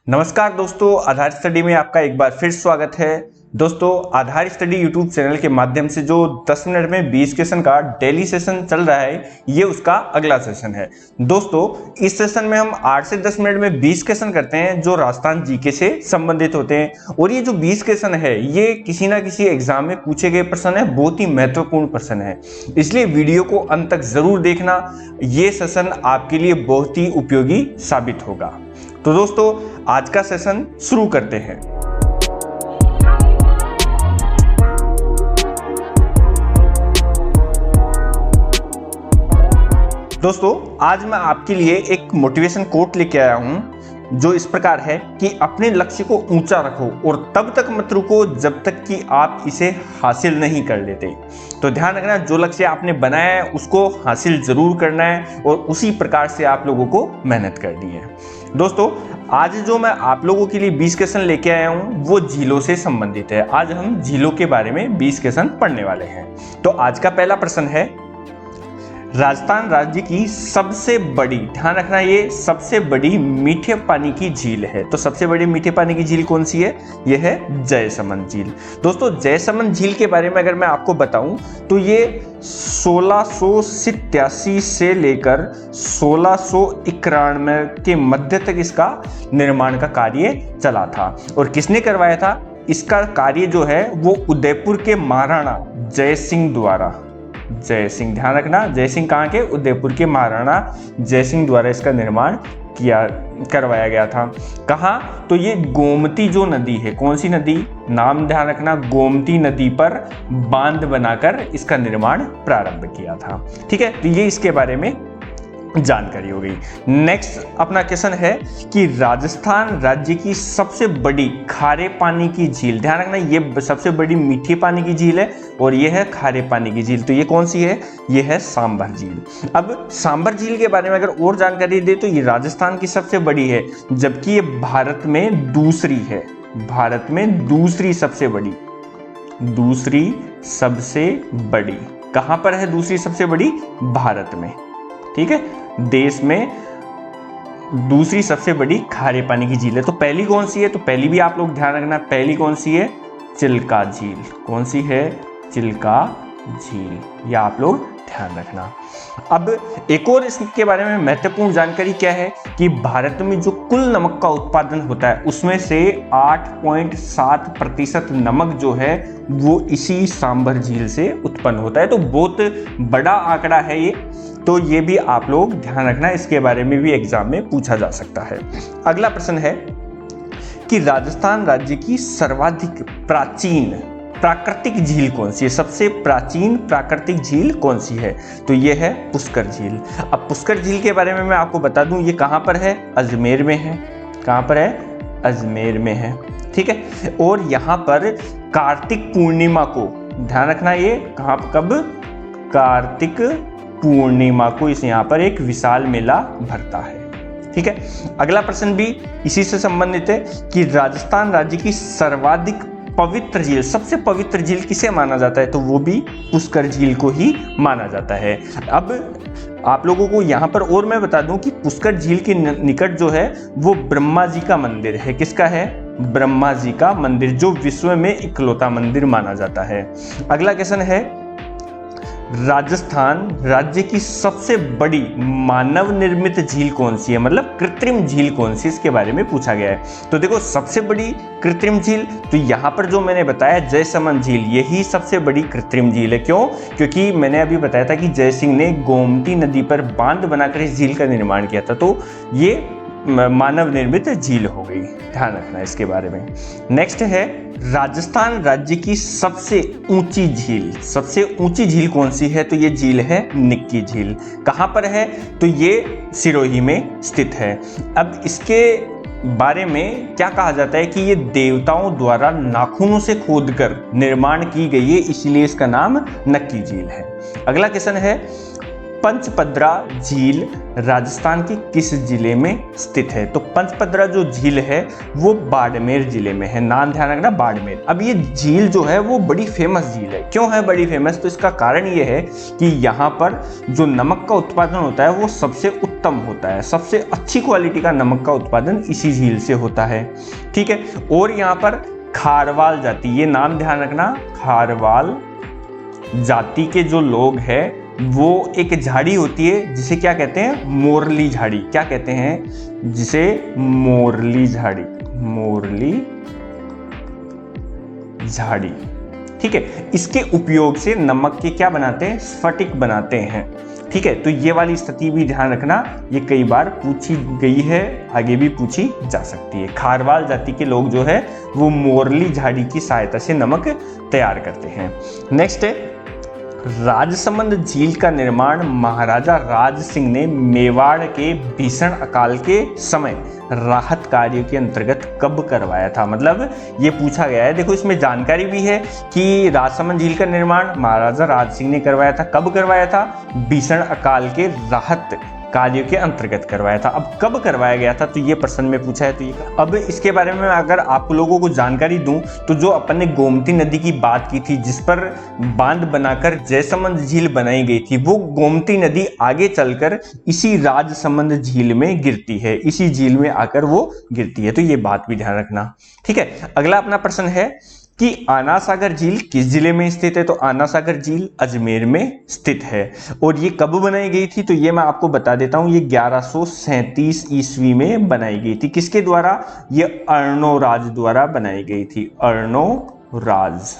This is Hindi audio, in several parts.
नमस्कार दोस्तों, आधार स्टडी में आपका एक बार फिर स्वागत है। दोस्तों, आधार स्टडी यूट्यूब चैनल के माध्यम से जो 10 मिनट में 20 क्वेश्चन का डेली सेशन चल रहा है, ये उसका अगला सेशन है। दोस्तों, इस सेशन में हम 8 से 10 मिनट में 20 क्वेश्चन करते हैं जो राजस्थान जीके से संबंधित होते हैं। और ये जो 20 क्वेश्चन है, ये किसी ना किसी एग्जाम में पूछे गए प्रश्न है, बहुत ही महत्वपूर्ण प्रश्न है, इसलिए वीडियो को अंत तक जरूर देखना। ये सेशन आपके लिए बहुत ही उपयोगी साबित होगा। तो दोस्तों, आज का सेशन शुरू करते हैं। दोस्तों, आज मैं आपके लिए एक मोटिवेशन कोट लेके आया हूं जो इस प्रकार है कि अपने लक्ष्य को ऊंचा रखो और तब तक मत रुको जब तक कि आप इसे हासिल नहीं कर लेते। तो ध्यान रखना, जो लक्ष्य आपने बनाया है उसको हासिल जरूर करना है और उसी प्रकार से आप लोगों को मेहनत करनी है। दोस्तों, आज जो मैं आप लोगों के लिए 20 क्वेश्चन लेके आया हूं वो झीलों से संबंधित है। आज हम झीलों के बारे में 20 क्वेश्चन पढ़ने वाले हैं। तो आज का पहला प्रश्न है, राजस्थान राज्य की सबसे बड़ी, ध्यान रखना, ये सबसे बड़ी मीठे पानी की झील है। तो सबसे बड़ी मीठे पानी की झील कौन सी है? यह है जयसमंद झील। दोस्तों, जयसमंद झील के बारे में अगर मैं आपको बताऊं तो ये 1687 से लेकर 1691 के मध्य तक इसका निर्माण का कार्य चला था। और किसने करवाया था? इसका कार्य जो है वो उदयपुर के महाराणा जय सिंह द्वारा, जय सिंह, ध्यान रखना, जय सिंह कहाँ के? उदयपुर के महाराणा जय सिंह द्वारा इसका निर्माण करवाया गया था। कहाँ? तो ये गोमती जो नदी है, कौन सी नदी? नाम ध्यान रखना, गोमती नदी पर बांध बनाकर इसका निर्माण प्रारंभ किया था। ठीक है, तो ये इसके बारे में जानकारी हो गई। नेक्स्ट अपना क्वेश्चन है कि राजस्थान राज्य की सबसे बड़ी खारे पानी की झील, ध्यान रखना, ये सबसे बड़ी मीठे पानी की झील है और ये है खारे पानी की झील। तो ये कौन सी है? ये है सांभर झील। अब सांभर झील के बारे में अगर और जानकारी दे तो ये राजस्थान की सबसे बड़ी है, जबकि ये भारत में दूसरी है। भारत में दूसरी सबसे बड़ी, दूसरी सबसे बड़ी कहां पर है? दूसरी सबसे बड़ी भारत में। ठीक है, देश में दूसरी सबसे बड़ी खारे पानी की झील है। तो पहली कौन सी है? तो पहली भी आप लोग ध्यान रखना, पहली कौन सी है? चिल्का झील। कौन सी है? चिल्का झील, या आप लोग ध्यान रखना। अब एक और इसके बारे में महत्वपूर्ण जानकारी क्या है कि भारत में जो कुल नमक का उत्पादन होता है उसमें से 8.7% नमक जो है वो इसी सांभर झील से उत्पन्न होता है। तो बहुत बड़ा आंकड़ा है ये, तो ये भी आप लोग ध्यान रखना, इसके बारे में भी एग्जाम में पूछा जा सकता है। अगला प्रश्न है कि राजस्थान राज्य की सर्वाधिक प्राचीन प्राकृतिक झील कौन सी है? सबसे प्राचीन प्राकृतिक झील कौन सी है? तो ये है पुष्कर झील। अब पुष्कर झील के बारे में मैं आपको बता दूं, ये कहां पर है? अजमेर में है। कहां पर है? अजमेर में है। ठीक है, और यहां पर कार्तिक पूर्णिमा को, ध्यान रखना, ये कहां, कब? कार्तिक पूर्णिमा को इस यहाँ पर एक विशाल मेला भरता है। ठीक है, अगला प्रश्न भी इसी से संबंधित है कि राजस्थान राज्य की सर्वाधिक पवित्र झील, सबसे पवित्र झील किसे माना जाता है? तो वो भी पुष्कर झील को ही माना जाता है। अब आप लोगों को यहाँ पर और मैं बता दूं कि पुष्कर झील के निकट जो है वो ब्रह्मा जी का मंदिर है। किसका है? ब्रह्मा जी का मंदिर, जो विश्व में इकलौता मंदिर माना जाता है। अगला क्वेश्चन है, राजस्थान राज्य की सबसे बड़ी मानव निर्मित झील कौन सी है? मतलब कृत्रिम झील कौन सी, इसके बारे में पूछा गया है। तो देखो, सबसे बड़ी कृत्रिम झील, तो यहाँ पर जो मैंने बताया जयसमंद झील, यही सबसे बड़ी कृत्रिम झील है। क्यों? क्योंकि मैंने अभी बताया था कि जय सिंह ने गोमती नदी पर बांध बनाकर इस झील का निर्माण किया था, तो ये मानव निर्मित झील हो गई। ध्यान रखना इसके बारे में। नेक्स्ट है, राजस्थान राज्य की सबसे ऊंची झील, सबसे ऊंची झील कौन सी है? तो ये झील है निक्की झील। कहां पर है? तो ये सिरोही में स्थित है। अब इसके बारे में क्या कहा जाता है कि ये देवताओं द्वारा नाखूनों से खोदकर निर्माण की गई है, इसलिए इसका नाम नक्की झील है। अगला क्वेश्चन है, पंचपदरा झील राजस्थान के किस जिले में स्थित है? तो पंचपदरा जो झील है वो बाड़मेर जिले में है। नाम ध्यान रखना, बाड़मेर। अब ये झील जो है वो बड़ी फेमस झील है। क्यों है बड़ी फेमस? तो इसका कारण ये है कि यहाँ पर जो नमक का उत्पादन होता है वो सबसे उत्तम होता है। सबसे अच्छी क्वालिटी का नमक का उत्पादन इसी झील से होता है। ठीक है। और यहाँ पर खारवाल जाति, ये नाम ध्यान रखना, खारवाल जाति के जो लोग हैं वो एक झाड़ी होती है जिसे क्या कहते हैं? मोरली झाड़ी। क्या कहते हैं? जिसे मोरली झाड़ी, मोरली झाड़ी। ठीक है। इसके उपयोग से नमक के क्या बनाते हैं? स्फटिक बनाते हैं। ठीक है। तो ये वाली स्थिति भी ध्यान रखना, ये कई बार पूछी गई है, आगे भी पूछी जा सकती है। खारवाल जाति के लोग जो है वो मोरली झाड़ी की सहायता से नमक तैयार करते हैं। नेक्स्ट है, राजसमंद झील का निर्माण महाराजा राज सिंह ने मेवाड़ के भीषण अकाल के समय राहत कार्यों के अंतर्गत कब करवाया था? मतलब ये पूछा गया है। देखो इसमें जानकारी भी है कि राजसमंद झील का निर्माण महाराजा राज सिंह ने करवाया था। कब करवाया था? भीषण अकाल के राहत कार्यों के अंतर्गत करवाया था। अब कब करवाया गया था तो ये प्रश्न में पूछा है। तो ये अब इसके बारे में अगर आप लोगों को जानकारी दूं तो जो अपन ने गोमती नदी की बात की थी जिस पर बांध बनाकर जयसमंद झील बनाई गई थी, वो गोमती नदी आगे चलकर इसी राजसमंद झील में गिरती है, इसी झील में आकर वो गिरती है। तो ये बात भी ध्यान रखना। ठीक है। अगला अपना प्रश्न है कि आना सागर झील किस जिले में स्थित है? तो आना सागर झील अजमेर में स्थित है। और ये कब बनाई गई थी? तो ये मैं आपको बता देता हूं, ये 1137 ईस्वी में बनाई गई थी। किसके द्वारा? ये अर्णोराज द्वारा बनाई गई थी। अर्णोराज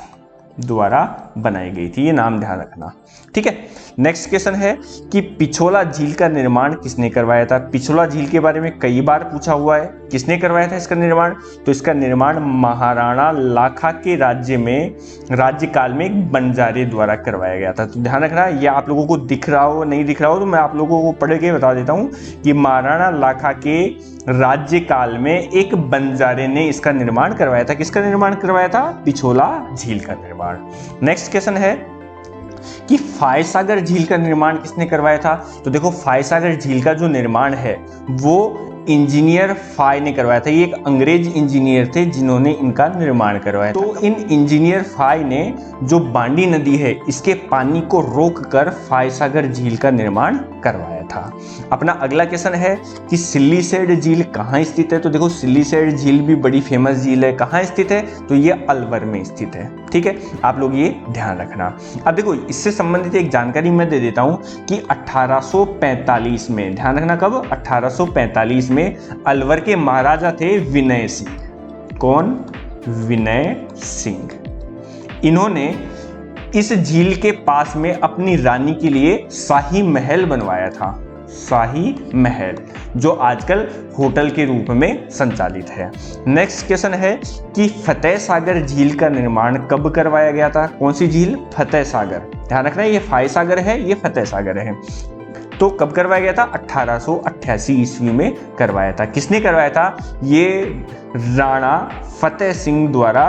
द्वारा बनाई गई थी, ये नाम ध्यान रखना। ठीक है। नेक्स्ट क्वेश्चन है कि पिछोला झील का निर्माण किसने करवाया था? पिछोला झील के बारे में कई बार पूछा हुआ है। किसने करवाया था इसका निर्माण? तो इसका निर्माण महाराणा लाखा के राज्यकाल में एक बंजारे द्वारा करवाया गया था। तो ध्यान रखना, ये आप लोगों को दिख रहा हो नहीं दिख रहा हो तो मैं आप लोगों को पढ़ के बता देता हूँ कि महाराणा लाखा के राज्यकाल में एक बंजारे ने इसका निर्माण करवाया था। किसका निर्माण करवाया था? पिछोला झील का निर्माण। नेक्स्ट क्वेश्चन है कि फायसागर झील का निर्माण किसने करवाया था? तो देखो फायसागर झील का जो निर्माण है वो इंजीनियर फाय ने करवाया था। ये एक अंग्रेज इंजीनियर थे जिन्होंने इनका निर्माण करवाया था। तो इन इंजीनियर फाय ने जो बांडी नदी है इसके पानी को रोककर फायसागर झील का निर्माण करवाया था। अपना अगला क्वेश्चन है कि सिल्लीसेड झील कहाँ स्थित है? तो देखो सिल्लीसेड झील भी बड़ी फेमस झील है। कहाँ स्थित है? तो ये अलवर में स्थित है। ठीक है। आप लोग ये ध्यान रखना। अब देखो इससे संबंधित एक जानकारी मैं दे देता हूं कि 1845 में, ध्यान रखना कब? 1845 में अलवर के महाराजा थे विनय सिंह। कौन? विनय सिंह। इन्होंने इस झील के पास में अपनी रानी के लिए शाही महल बनवाया था। शाही महल जो आजकल होटल के रूप में संचालित है। नेक्स्ट क्वेश्चन है कि फतेह सागर झील का निर्माण कब करवाया गया था? कौन सी झील? फतेह सागर। ध्यान रखना ये फाय सागर है, ये फतेह सागर है। तो कब करवाया गया था? 1888 ईस्वी में करवाया था। किसने करवाया था? ये राणा फतेह सिंह द्वारा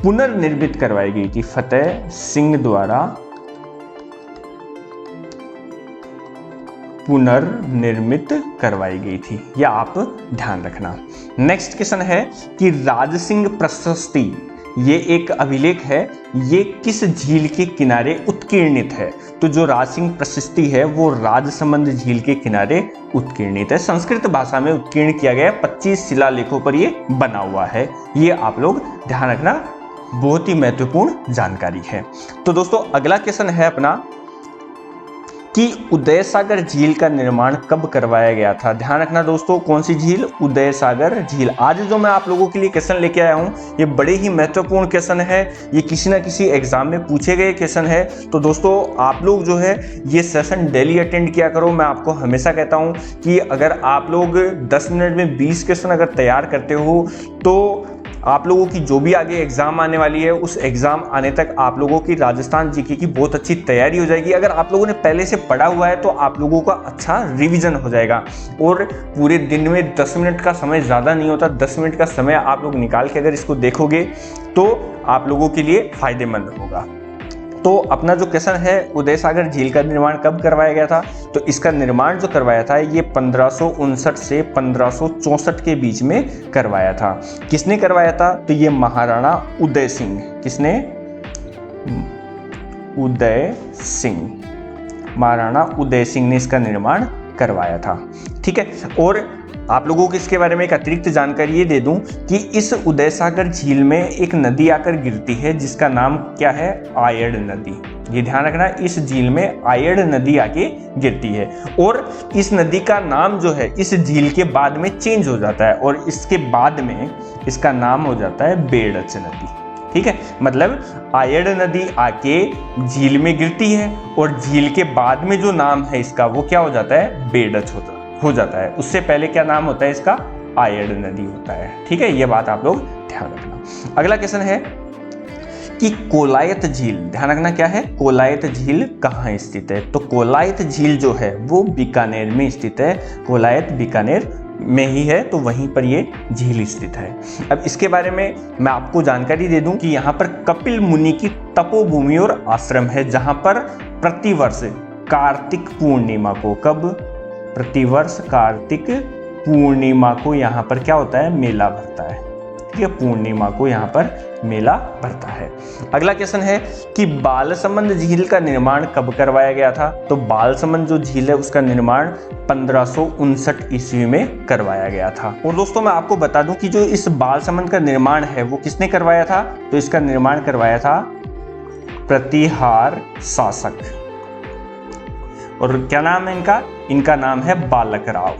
पुनर्निर्मित करवाई गई थी। फतेह सिंह द्वारा पुनर्निर्मित करवाई गई थी, यह आप ध्यान रखना। नेक्स्ट क्वेश्चन है कि राजसिंह प्रशस्ति, ये एक अभिलेख है, ये किस झील के किनारे उत्कीर्णित है? तो जो राजसिंह प्रशस्ति है वो राजसमंद झील के किनारे उत्कीर्णित है। संस्कृत भाषा में उत्कीर्ण किया गया 25 शिलालेखों पर ये बना हुआ है। ये आप लोग ध्यान रखना, बहुत ही महत्वपूर्ण जानकारी है। तो दोस्तों अगला क्वेश्चन है अपना कि उदय सागर झील का निर्माण कब करवाया गया था? ध्यान रखना दोस्तों, कौन सी झील? उदय सागर झील। आज जो मैं आप लोगों के लिए क्वेश्चन लेके आया हूं ये बड़े ही महत्वपूर्ण क्वेश्चन है, ये किसी ना किसी एग्जाम में पूछे गए क्वेश्चन है। तो दोस्तों आप लोग जो है ये सेशन डेली अटेंड किया करो। मैं आपको हमेशा कहता हूं कि अगर आप लोग 10 मिनट में 20 क्वेश्चन अगर तैयार करते हो तो आप लोगों की जो भी आगे एग्जाम आने वाली है उस एग्जाम आने तक आप लोगों की राजस्थान जीके की बहुत अच्छी तैयारी हो जाएगी। अगर आप लोगों ने पहले से पढ़ा हुआ है तो आप लोगों का अच्छा रिवीजन हो जाएगा। और पूरे दिन में 10 मिनट का समय ज़्यादा नहीं होता, 10 मिनट का समय आप लोग निकाल के अगर इसको देखोगे तो आप लोगों के लिए फायदेमंद होगा। तो अपना जो क्वेश्चन है उदय सागर झील का निर्माण कब करवाया गया था, तो इसका निर्माण जो करवाया था ये 1559 से 1564 के बीच में करवाया था। किसने करवाया था, तो ये महाराणा उदय सिंह, किसने, उदय सिंह, महाराणा उदय सिंह ने इसका निर्माण करवाया था। ठीक है, और आप लोगों को इसके बारे में एक अतिरिक्त जानकारी ये दे दूं कि इस उदय सागर झील में एक नदी आकर गिरती है जिसका नाम क्या है, आयड़ नदी। ये ध्यान रखना, इस झील में आयड़ नदी आके गिरती है और इस नदी का नाम जो है इस झील के बाद में चेंज हो जाता है और इसके बाद में इसका नाम हो जाता है बेड़च नदी। ठीक है, मतलब आयड़ नदी आके झील में गिरती है और झील के बाद में जो नाम है इसका वो क्या हो जाता है, बेड़च हो जाता है। उससे पहले क्या नाम होता है इसका, आयड़ नदी होता है। ठीक है, ये बात आप लोग ध्यान रखना। अगला क्वेश्चन है कि कोलायत झील, ध्यान रखना क्या है, कोलायत झील कहाँ स्थित है, तो कोलायत झील जो है वो बीकानेर में स्थित है। कोलायत बीकानेर में ही है, तो वहीं पर ये झील स्थित है। अब इसके बारे में मैं आपको जानकारी दे दूं कि यहाँ पर कपिल मुनि की तपोभूमि और आश्रम है, जहां पर प्रतिवर्ष कार्तिक पूर्णिमा को, कब, प्रतिवर्ष कार्तिक पूर्णिमा को यहाँ पर क्या होता है, मेला भरता है। ठीक है, पूर्णिमा को यहाँ पर मेला भरता है। अगला क्वेश्चन है कि बालसमंद झील का निर्माण कब करवाया गया था, तो बालसमंद जो झील है उसका निर्माण 1559 ईस्वी में करवाया गया था। और दोस्तों मैं आपको बता दूं कि जो इस बालसमंद का निर्माण है वो किसने करवाया था, तो इसका निर्माण करवाया था प्रतिहार शासक। और क्या नाम है इनका, इनका नाम है बालक राव।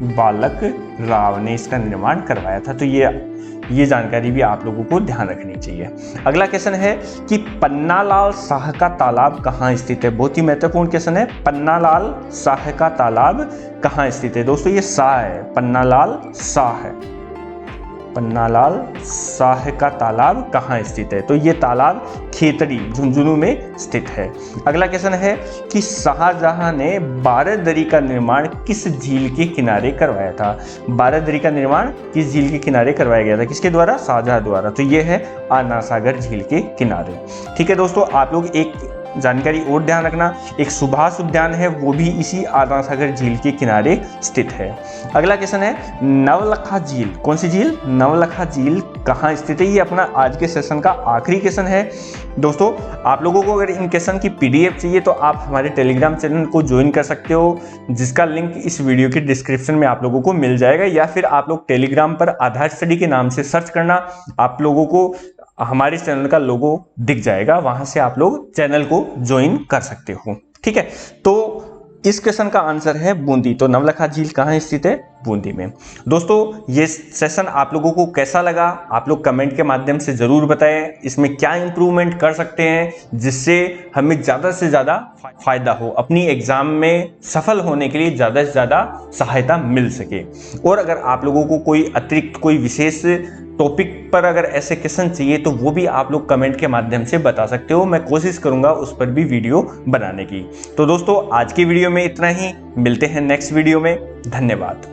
बालक राव ने इसका निर्माण करवाया था। तो ये जानकारी भी आप लोगों को ध्यान रखनी चाहिए। अगला क्वेश्चन है कि पन्नालाल शाह का तालाब कहाँ स्थित है, बहुत ही महत्वपूर्ण क्वेश्चन है। पन्नालाल शाह का तालाब कहाँ स्थित है, दोस्तों ये शाह है, पन्नालाल शाह है। पन्नालाल शाह का तालाब कहाँ स्थित है, तो ये तालाब खेतड़ी झुंझुनू में स्थित है। अगला क्वेश्चन है कि शाहजहां ने बारादरी का निर्माण किस झील के किनारे करवाया था। बारादरी का निर्माण किस झील के किनारे करवाया गया था, किसके द्वारा, शाहजहां द्वारा। तो ये है आना सागर झील के किनारे। ठीक है दोस्तों, आप लोग एक जानकारी और ध्यान रखना, एक सुभाष उद्यान है वो भी इसी आना सागर झील के किनारे स्थित है। अगला क्वेश्चन है नवलखा झील, कौन सी झील, नवलखा झील कहाँ स्थित है। ये अपना आज के सेशन का आखिरी क्वेश्चन है। दोस्तों आप लोगों को अगर इन क्वेश्चन की पीडीएफ चाहिए तो आप हमारे टेलीग्राम चैनल को ज्वाइन कर सकते हो, जिसका लिंक इस वीडियो के डिस्क्रिप्शन में आप लोगों को मिल जाएगा, या फिर आप लोग टेलीग्राम पर आधार स्टडी के नाम से सर्च करना, आप लोगों को हमारे चैनल का लोगो दिख जाएगा, वहां से आप लोग चैनल को ज्वाइन कर सकते हो। ठीक है, तो इस क्वेश्चन का आंसर है बूंदी। तो नवलखा झील कहाँ स्थित है, बूंदी में। दोस्तों ये सेशन आप लोगों को कैसा लगा, आप लोग कमेंट के माध्यम से जरूर बताएं। इसमें क्या इंप्रूवमेंट कर सकते हैं जिससे हमें ज़्यादा से ज़्यादा फायदा हो, अपनी एग्जाम में सफल होने के लिए ज़्यादा से ज़्यादा सहायता मिल सके। और अगर आप लोगों को कोई अतिरिक्त कोई विशेष टॉपिक पर अगर ऐसे क्वेश्चन चाहिए तो वो भी आप लोग कमेंट के माध्यम से बता सकते हो, मैं कोशिश करूंगा उस पर भी वीडियो बनाने की। तो दोस्तों आज की वीडियो में इतना ही, मिलते हैं नेक्स्ट वीडियो में, धन्यवाद।